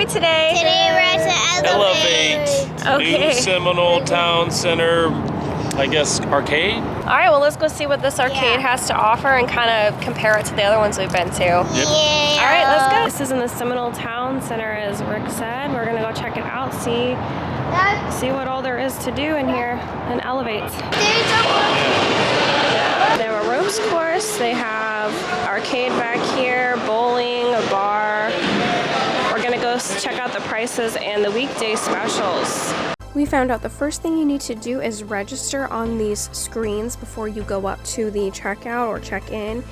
we today? Today we're at Elev8 New Seminole Town Center, I guess, arcade? Alright, well let's go see what this arcade has to offer and kind of compare it to the other ones we've been to. Yep. Yeah. Alright, let's go. This is in the Seminole Town Center, as Rick said. We're gonna go check it out, see what all there is to do in here and Elev8. They have a ropes course, they have arcade back here, bowling, a bar. We're gonna go check out the prices and the weekday specials. We found out the first thing you need to do is register on these screens before you go up to the checkout or check-in.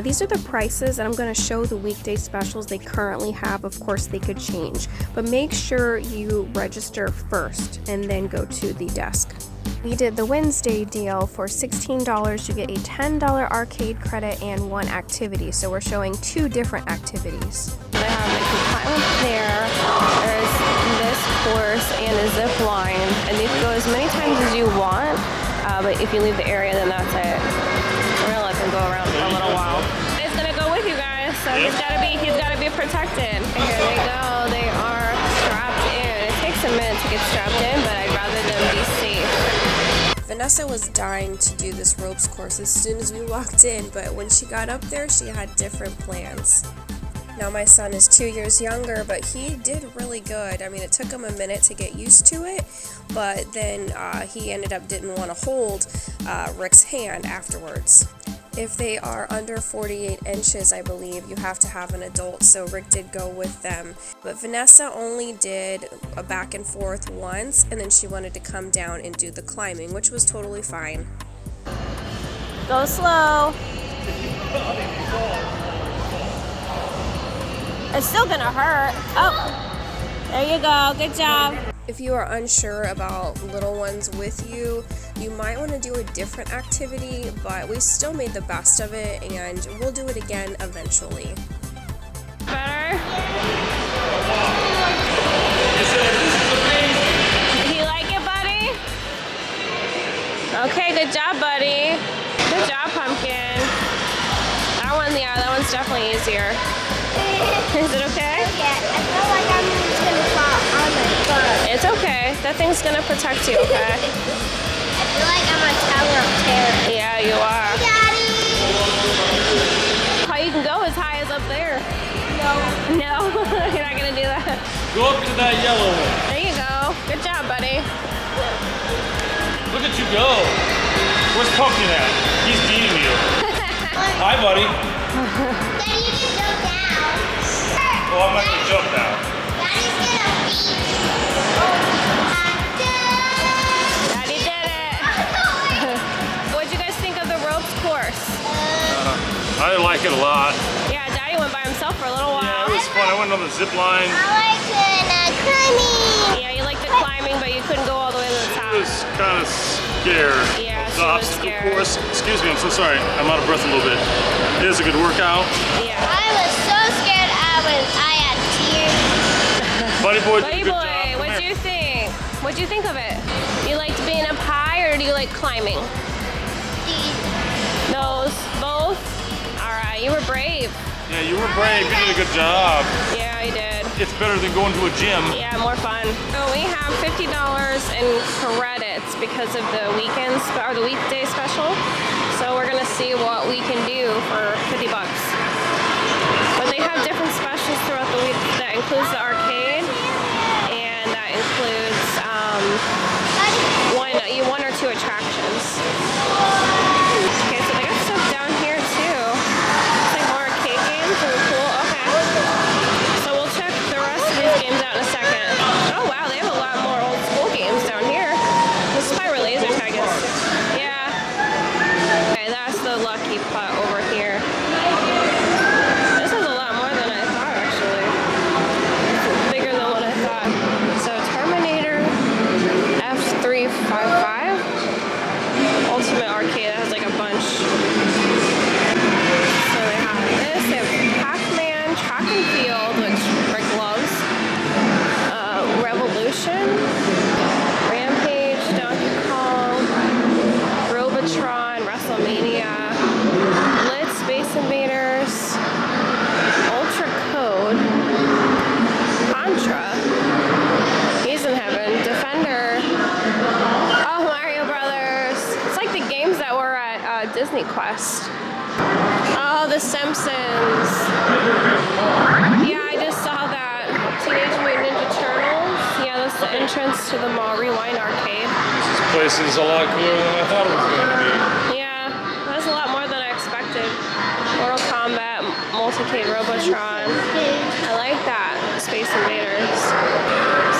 These are the prices, and I'm going to show the weekday specials they currently have. Of course, they could change, but make sure you register first and then go to the desk. We did the Wednesday deal. For $16, you get a $10 arcade credit and 1 activity, so we're showing 2 different activities. They have the climb up there, there's this course and a zip line, and you can go as many times as you want, but if you leave the area, then that's it. We're gonna let them go around for a little while. It's gonna go with you guys, so he's gotta be protected. Here they go, they are strapped in. It takes a minute to get strapped in, but I'd rather them be safe. Vanessa was dying to do this ropes course as soon as we walked in, but when she got up there, she had different plans. Now my son is 2 years younger, but he did really good. I mean, it took him a minute to get used to it, but then he ended up didn't want to hold Rick's hand afterwards. If they are under 48 inches, I believe, you have to have an adult, so Rick did go with them. But Vanessa only did a back and forth once, and then she wanted to come down and do the climbing, which was totally fine. Go slow. It's still gonna hurt. Oh, there you go. Good job. If you are unsure about little ones with you, you might want to do a different activity, but we still made the best of it, and we'll do it again eventually. Better? You like it, buddy? Okay, good job, buddy. Good job, Pumpkin. That one's definitely easier. Is it okay? Yeah, I feel like I'm just gonna fall on my butt. It's okay. That thing's gonna protect you, okay? I feel like I'm on Tower of Terror. Yeah, you are. Daddy! How you can go as high as up there. No. No? You're not gonna do that? Go up to that yellow one. There you go. Good job, buddy. Look at you go. Where's Pumpkin at? He's beating you. Hi, buddy. Daddy, you can jump down. Well, I'm not gonna jump now. Daddy's gonna beat you. Daddy did it. What'd you guys think of the ropes course? I like it a lot. Yeah, Daddy went by himself for a little while. Yeah, it was fun. I went on the zip line. I like climbing. Yeah, you liked the climbing, but you couldn't go all the way to the top. I was kind of scared. Yeah, of she the was obstacle scared. course. Excuse me, I'm so sorry. I'm out of breath a little bit. It is a good workout. Yeah. I was so scared I had tears. Buddy boy, Buddy did a good boy, job. what'd you think? What'd you think of it? You liked being up high, or do you like climbing? Those, both? Alright, you were brave. Yeah, you were brave. You did a good job. Yeah, I did. It's better than going to a gym. Yeah, more fun. So we have $50 in credits because of the weekends or the weekday special. So we're gonna see what we can do for 50 bucks. But they have different specials throughout the week. That includes the arcade, and that includes one or two attractions. Okay, so they got stuff down here too. It's like more arcade games. Really cool. Okay. So we'll check the rest of these games out in a second. Oh wow, they have a lot more old school games down here. This is probably where laser tag is. Yeah. Okay, that's the lucky putt over here. This is a lot more than I thought, actually. entrance to the mall rewind arcade. This place is a lot cooler than I thought it was going to be. Yeah, that's a lot more than I expected. Mortal Kombat, Multicade Robotron. I like that. Space Invaders.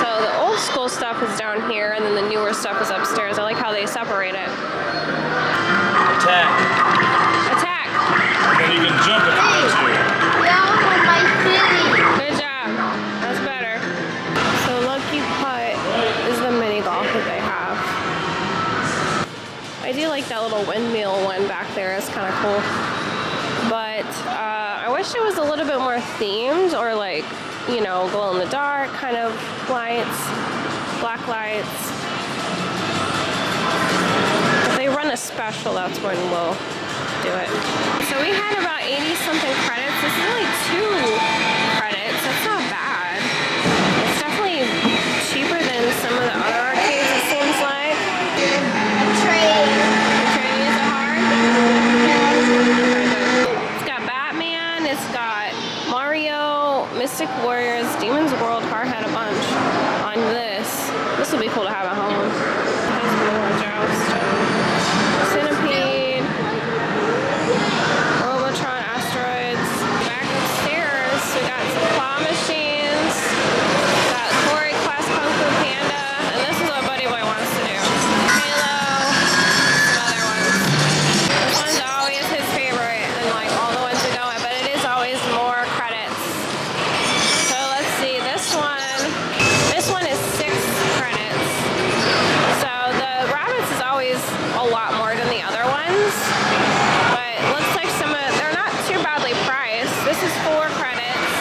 So the old school stuff is down here, and then the newer stuff is upstairs. I like how they separate it. Attack. Attack! And then you can jump if you want to. Good job. That's better. So Lucky Putt is the mini golf that they have. I do like that little windmill one back there. It's kind of cool. But I wish it was a little bit more themed, or like, you know, glow in the dark kind of lights, black lights. If they run a special, that's when we'll do it. So we had about 80 something credits. This is only 2 credits. That's not bad. It's definitely cheaper than some of the other arcades, it seems like. Train. Is it hard? It's got Batman. It's got Mario, Mystic Warriors, Demon's World, Hardhead, a bunch on this. This would be cool to have at home. There's more Joust. Centipede. Robotron, Asteroids. Back upstairs, we got some claw machines. We got Corey Class Kung Fu Panda. And this is what Buddy Boy wants to do. Halo. Some other ones. This one's always his favorite, and like all the ones we go at, but it is always more credits. So let's see, this one is 6 credits. So the rabbits is always a lot more than the other ones, but it looks like they're not too badly priced. This is 4 credits.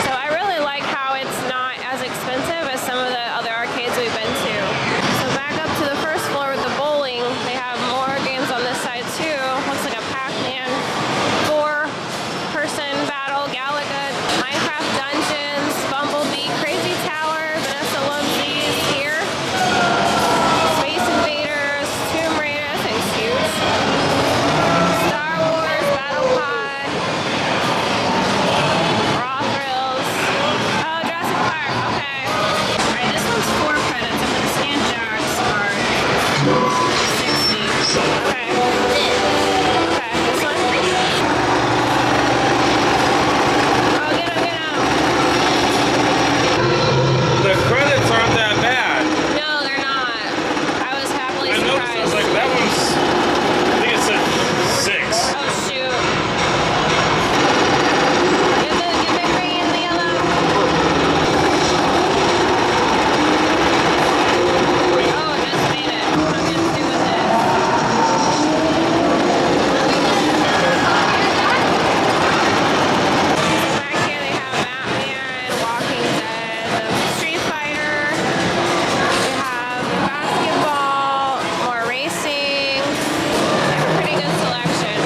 So I really like how it's not as expensive as some of the other arcades we've been to. So back up to the first floor with the bowling, they have more games on this side too. Looks like a Pac-Man 4-person battle, Galaga, Minecraft Dungeons, Bumblebee, Crazy Tower, Vanessa loves these here. Space Invaders, Tomb Raider, that thing's huge. Star Wars, Battle Pod, Raw Thrills. Oh, Jurassic Park, okay. Alright, this one's 4 credits. I'm gonna scan Jack's card. 60. Okay. Okay, this one. Oh, get him. The credits aren't that bad. No, they're not. I was happily I noticed, I was surprised. like, that one's, I think it said 6. Oh shoot. Give the green and the yellow. Oh, just made it. I'm gonna do with it. Back here they have Batman, Walking Dead, the Street Fighter. We have basketball, more racing. They have a pretty good selection.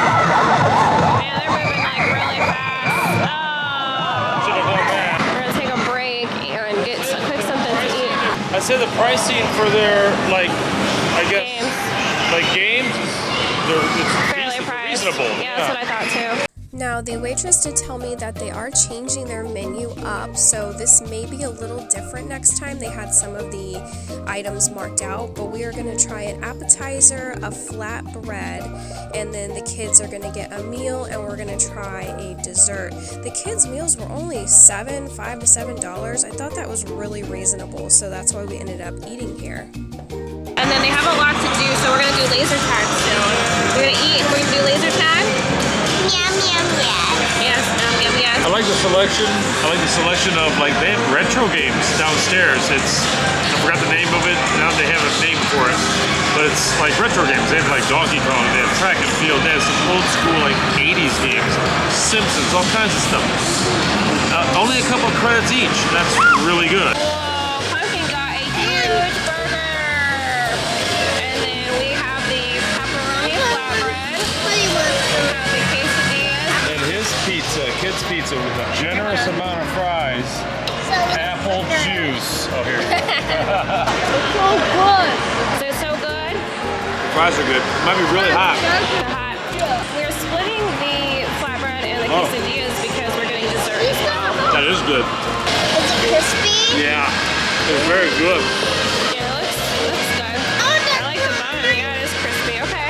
Man, they're moving like really fast. Oh. Should have gone back. We're gonna take a break and cook something to eat. I'd say the pricing for their, like, I guess, Games. like games, it's Fairly priced. reasonable. Yeah, that's what I thought too. Now, the waitress did tell me that they are changing their menu up, so this may be a little different next time. They had some of the items marked out, but we are going to try an appetizer, a flat bread, and then the kids are going to get a meal, and we're going to try a dessert. The kids' meals were only $5 to $7. I thought that was really reasonable, so that's why we ended up eating here. And then they have a lot to do, so we're gonna do laser tag soon. We're gonna eat. We're gonna do laser tag. Yum, yum, yes. Yes, yum, yes. I like the selection. I like the selection of, like, they have retro games downstairs. I forgot the name of it. Now they have a name for it, but it's like retro games. They have like Donkey Kong. They have Track and Field. They have some old school like 80s games, Simpsons, all kinds of stuff. Only a couple of credits each. That's really good. Whoa, Pumpkin got a huge burger. And then we have the pepperoni flatbread. We have the quesadillas. And his pizza pizza, kids pizza with a generous amount of fries, apple juice. Oh, here. So good. Is it so good? Fries are good. It might be really hot. Hot. We're splitting the flatbread and the quesadillas because we're getting dessert as well. That is good. It's crispy. Yeah, it's very good. Yeah, it looks good. I like the bun. Yeah, it is crispy. Okay.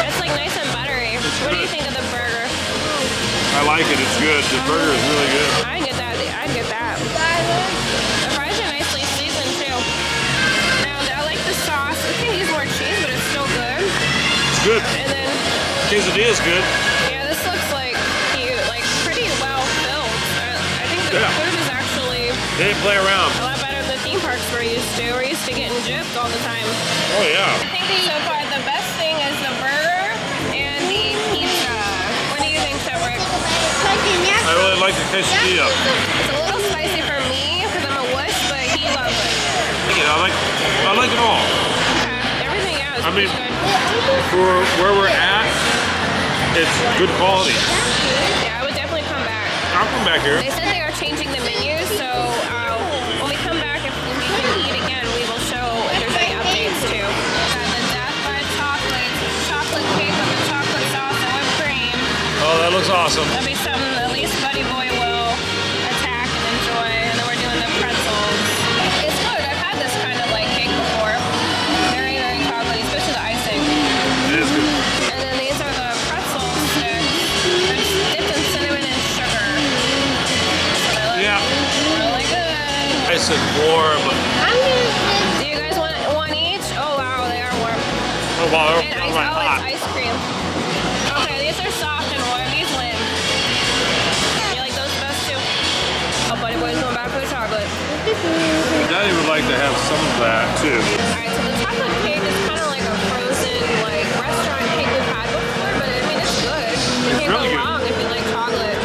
It's like nice and buttery. What do you think of the burger? I like it. It's good. The burger is really good. I get that. The fries are nicely seasoned too. Now I like the sauce. We can use more cheese, but it's still good. It's good. And then Quesadilla is good. yeah, this looks like cute, like pretty well filled. I think the food is actually They didn't play around. a lot better than the theme parks we're used to. We're used to getting gypped all the time. Oh yeah. I think so far the best thing is the burger and the pizza. What do you think, Cedric? I really like the quesadilla. It's a little spicy for me because I'm a wuss, but he loves it. Yeah, I like it all. Okay. Everything else I mean, is good. for where we're at, it's good quality. Yeah, I would definitely come back. I'll come back here. They said they are changing the menu, so when we come back, if we can eat again, we will show if there's any updates too. Got the Death by chocolate cake with the chocolate sauce and whipped cream. Oh, that looks awesome. That'll be something at least Buddy Boy will attack and enjoy. And then we're doing the pretzels. It's good. I've had this kind of like cake before. Very, very chocolatey, especially the icing. It is good. And then these are the pretzel sticks. They're dipped in cinnamon and sugar. So they look Yeah. really good. Nice and warm. Do you guys want one each? Oh wow, they are warm. Oh wow, And they're ice, hot. it's ice cream. Okay, these are soft and warm. These win. You like those best too? Oh, Buddy Boy's going back for the chocolate. Daddy would like to have some of that too. Alright, so the chocolate cake is kind of like a frozen, like, restaurant cake we've had before, but I mean, it's good. You can't really go good. wrong if you like chocolate.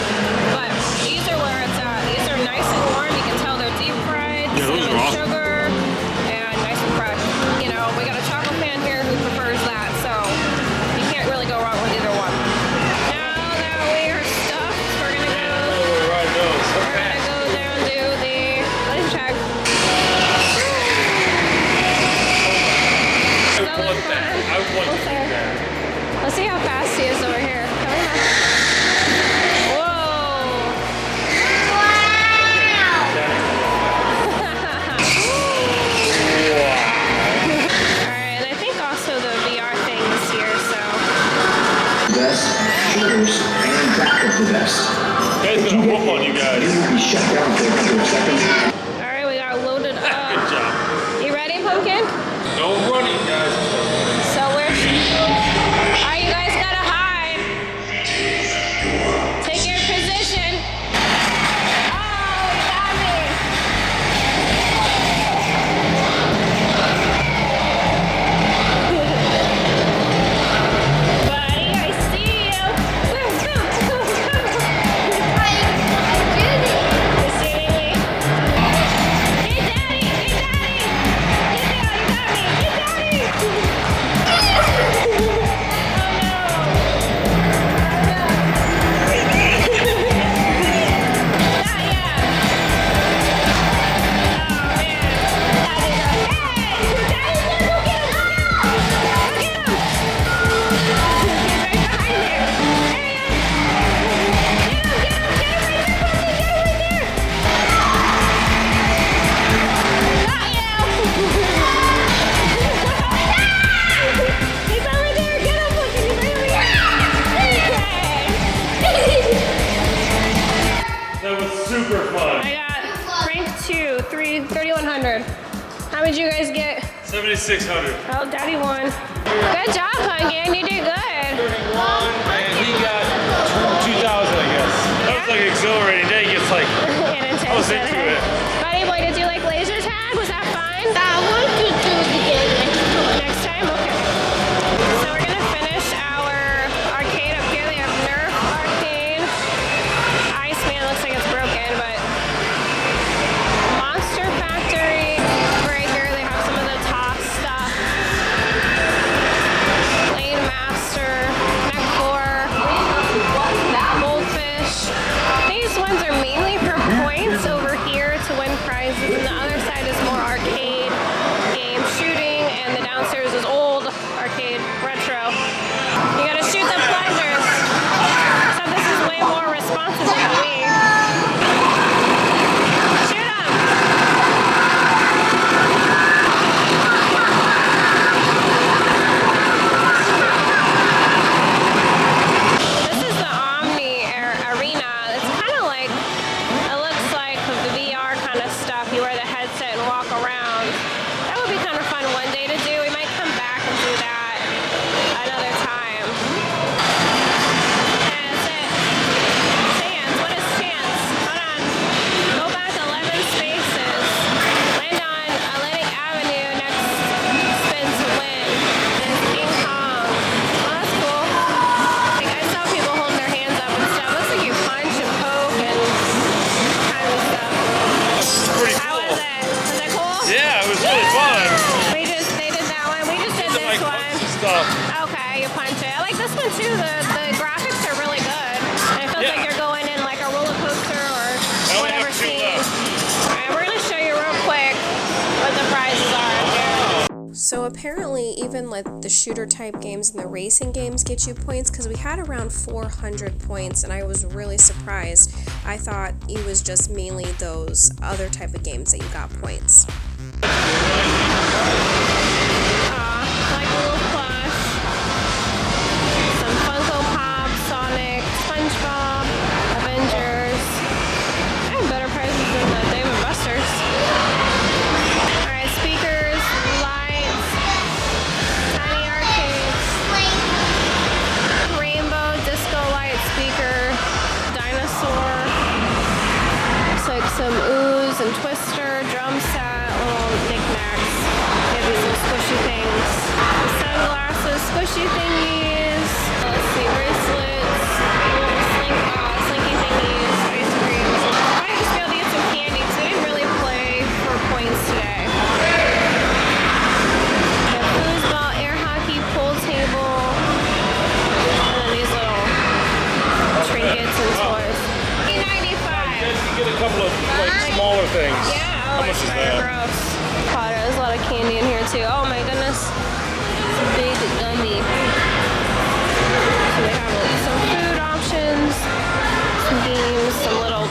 But these are where it's at. These are nice and warm. You can tell they're deep fried, Yeah, those cinnamon are awesome. sugar, and nice and fresh. You know, we got a chocolate fan here who prefers that, so you can't really go wrong with either one. Now that we are stuffed, we're gonna go. Right nose. We're gonna go down to the lunch check. I want to do that. Let's see how fast he is over here. Come on. Whoa! Alright, and I think also the VR thing is here, so. Best shooters and back of the best. Guys gonna whoop on you guys. You will be shut down for a couple of seconds. Alright, we got loaded Good up. job. You ready, Pumpkin? No running, guys. So we're. Alright, you guys gotta hide. Take your position. Oh, you got me. Buddy, I see you. You see me? Hey, Daddy! Hey, Daddy! Get down! You got me! Get Daddy! Oh, no. Not yet. Oh, man. Hey! Daddy, look! Look at him! Look at him! He's right behind there. There he is. Get him! Get him! Get him right there! Pumpkin! Get him right there! Got you! He's over there! Get him! Pumpkin! He's right over here! That was super fun. I got rank 2, 3,100. How would you guys get? 7,600. Oh, Daddy won. Good job, Pumpkin. You did good. 31, and he got 2,000, I guess. That was like exhilarating. Then he gets like, And intense. I was into it. Buddy boy, did you like laser tag? Was that fun? I want to do it again Next time? Okay. So we're gonna finish our arcade up here. They have Nerf arcade. Iceman looks like it's broken, but Monster Factory Breaker. They have some of the top stuff. Lane Master, Mech 4, So apparently even like the shooter type games and the racing games get you points, because we had around 400 points and I was really surprised. I thought it was just mainly those other type of games that you got points. Like a little plush. Some Funko Pop, Sonic, SpongeBob, Avengers. I have better prices than the Dave & Buster's. Alright, speakers, lights, tiny arcades, rainbow disco light speaker, dinosaur. Looks like some ooze and twister, drum set, little knickknacks. They have these little squishy things. Sunglasses, squishy thingies. Let's see, bracelets, little slinky thingies, ice creams. I might just be able to get some candy because we didn't really play for points today. We have foosball, air hockey, pool table, and then these little trinkets and toys. $3.95. You get a couple of like smaller things. Yeah, How much is that? gross. Potter, there's a lot of candy in here too. Oh my goodness. It's a big gummy. So they have some food options, some games, some little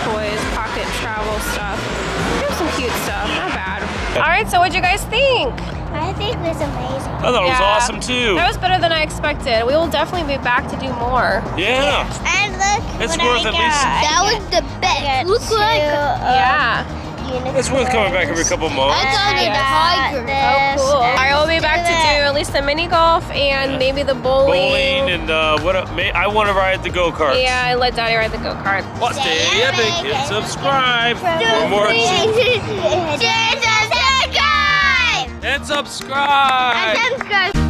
toys, pocket travel stuff. They have some cute stuff, not bad. Alright, so what'd you guys think? I think it was amazing. I thought it was Yeah. awesome too. That was better than I expected. We will definitely be back to do more. Yeah. And look, It's what worth I at least- got. That was the best. Look like Yeah. It's worth coming back every couple months. tiger. Oh, cool. Alright, we'll be back to do at least the mini golf and maybe the Bowling and what? I want to ride the go-karts. Yeah, I let Daddy ride the go-kart. Well, stay epic and subscribe for more. Subscribe. And subscribe. Subscribe.